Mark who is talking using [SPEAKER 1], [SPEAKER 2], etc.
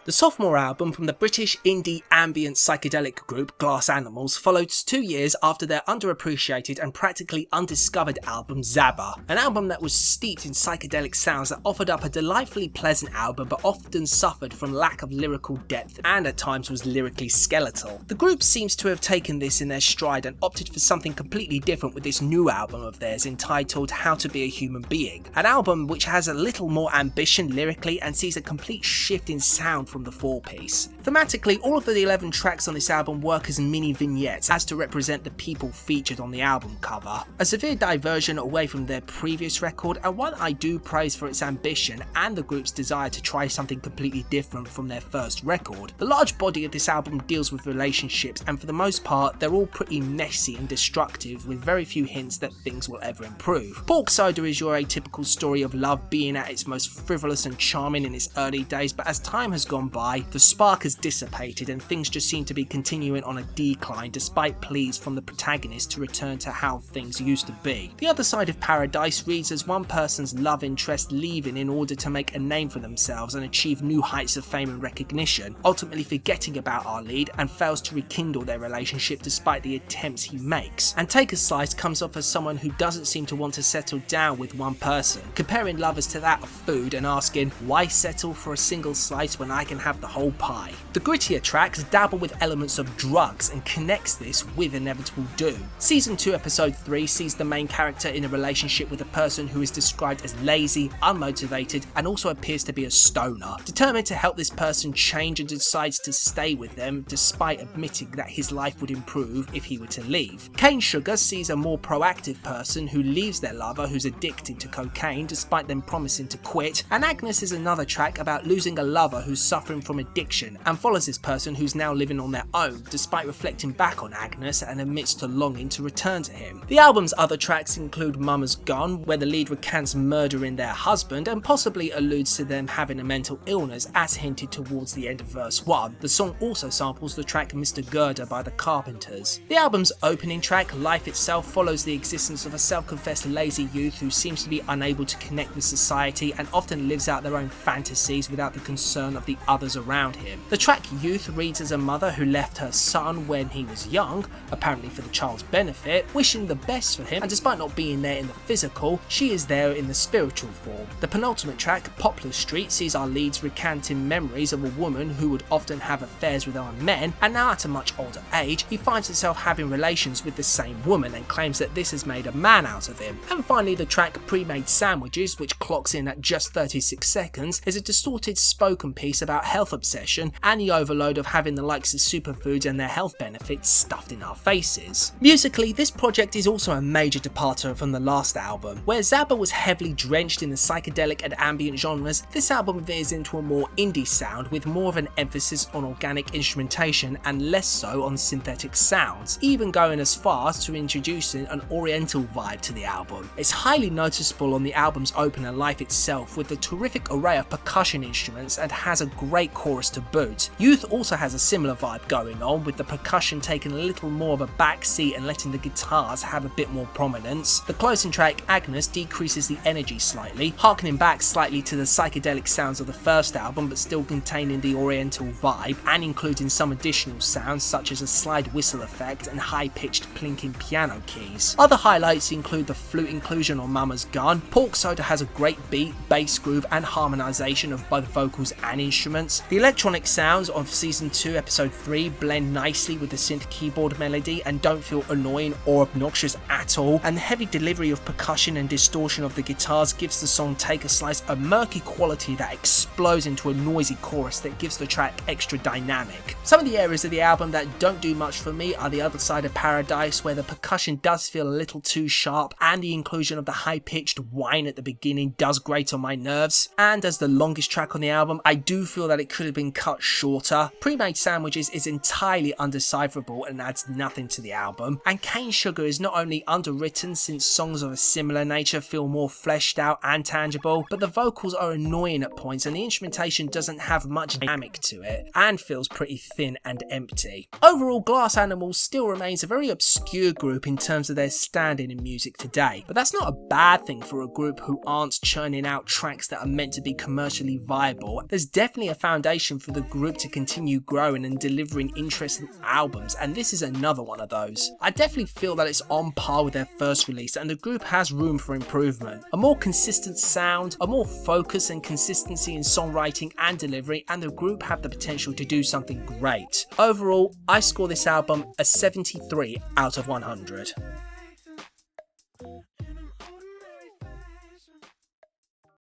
[SPEAKER 1] The sophomore album from the British indie ambient psychedelic group Glass Animals followed 2 years after their underappreciated and practically undiscovered album Zabba, an album that was steeped in psychedelic sounds that offered up a delightfully pleasant album but often suffered from lack of lyrical depth and at times was lyrically skeletal. The group seems to have taken this in their stride and opted for something completely different with this new album of theirs entitled How to Be a Human Being, an album which has a little more ambition lyrically and sees a complete shift in sound from the 4-piece. Thematically, all of the 11 tracks on this album work as mini vignettes as to represent the people featured on the album cover, a severe diversion away from their previous record and one I do praise for its ambition and the group's desire to try something completely different from their first record. The large body of this album deals with relationships and for the most part they're all pretty messy and destructive with very few hints that things will ever improve. Pork Soda is your atypical story of love being at its most frivolous and charming in its early days, but as time has gone by, the spark has dissipated and things just seem to be continuing on a decline despite pleas from the protagonist to return to how things used to be. The Other Side of Paradise reads as one person's love interest leaving in order to make a name for themselves and achieve new heights of fame and recognition, ultimately forgetting about our lead and fails to rekindle their relationship despite the attempts he makes. And Take a Slice comes off as someone who doesn't seem to want to settle down with one person, comparing lovers to that of food and asking, why settle for a single slice when I can have the whole pie? The grittier tracks dabble with elements of drugs and connects this with Inevitable Doom. Season 2 episode 3 sees the main character in a relationship with a person who is described as lazy, unmotivated and also appears to be a stoner. Determined to help this person change and decides to stay with them despite admitting that his life would improve if he were to leave. Cane Sugar sees a more proactive person who leaves their lover who's addicted to cocaine despite them promising to quit, and Agnes is another track about losing a lover who's suffering from addiction and follows this person who's now living on their own despite reflecting back on Agnes and admits to longing to return to him. The album's other tracks include Mama's Gone, where the lead recants murdering their husband and possibly alludes to them having a mental illness as hinted towards the end of verse 1. The song also samples the track Mr. Girder by the Carpenters. The album's opening track, Life Itself, follows the existence of a self-confessed lazy youth who seems to be unable to connect with society and often lives out their own fantasies without the concern of the others around him. The track Youth reads as a mother who left her son when he was young, apparently for the child's benefit, wishing the best for him, and despite not being there in the physical, she is there in the spiritual form. The penultimate track, Populum Street, sees our leads recanting memories of a woman who would often have affairs with other men, and now at a much older age, he finds himself having relations with the same woman and claims that this has made a man out of him. And finally, the track Pre-Made Sandwiches, which clocks in at just 36 seconds, is a distorted spoken piece about health obsession and the overload of having the likes of superfoods and their health benefits stuffed in our faces. Musically, this project is also a major departure from the last album. Where Zabba was heavily drenched in the psychedelic and ambient genres, this album veers into a more indie sound with more of an emphasis on organic instrumentation and less so on synthetic sounds, even going as far as to introducing an oriental vibe to the album. It's highly noticeable on the album's opener Life Itself with the terrific array of percussion instruments and has a great chorus to boot. Youth also has a similar vibe going on, with the percussion taking a little more of a backseat and letting the guitars have a bit more prominence. The closing track Agnes decreases the energy slightly, harkening back slightly to the psychedelic sounds of the first album but still containing the oriental vibe and including some additional sounds such as a slide whistle effect and high-pitched plinking piano keys. Other highlights include the flute inclusion on Mama's Gun. Pork Soda has a great beat, bass groove and harmonisation of both vocals and instruments. The electronic sounds of Season 2 Episode 3 blend nicely with the synth keyboard melody and don't feel annoying or obnoxious at all, and the heavy delivery of percussion and distortion of the guitars gives the song Take a Slice a murky quality that explodes into a noisy chorus that gives the track extra dynamic. Some of the areas of the album that don't do much for me are The Other Side of Paradise, where the percussion does feel a little too sharp and the inclusion of the high-pitched whine at the beginning does grate on my nerves, and as the longest track on the album, I do feel that it could have been cut shorter. Pre-Made Sandwiches is entirely undecipherable and adds nothing to the album, and Cane Sugar is not only underwritten since songs of a similar nature feel more fleshed out and tangible, but the vocals are annoying at points and the instrumentation doesn't have much dynamic to it and feels pretty thin and empty. Overall, Glass Animals still remains a very obscure group in terms of their standing in music today, but that's not a bad thing for a group who aren't churning out tracks that are meant to be commercially viable. There's definitely a a foundation for the group to continue growing and delivering interesting albums, and this is another one of those. I definitely feel that it's on par with their first release, and the group has room for improvement. A more consistent sound, a more focus and consistency in songwriting and delivery, and the group have the potential to do something great. Overall, I score this album a 73 out of 100.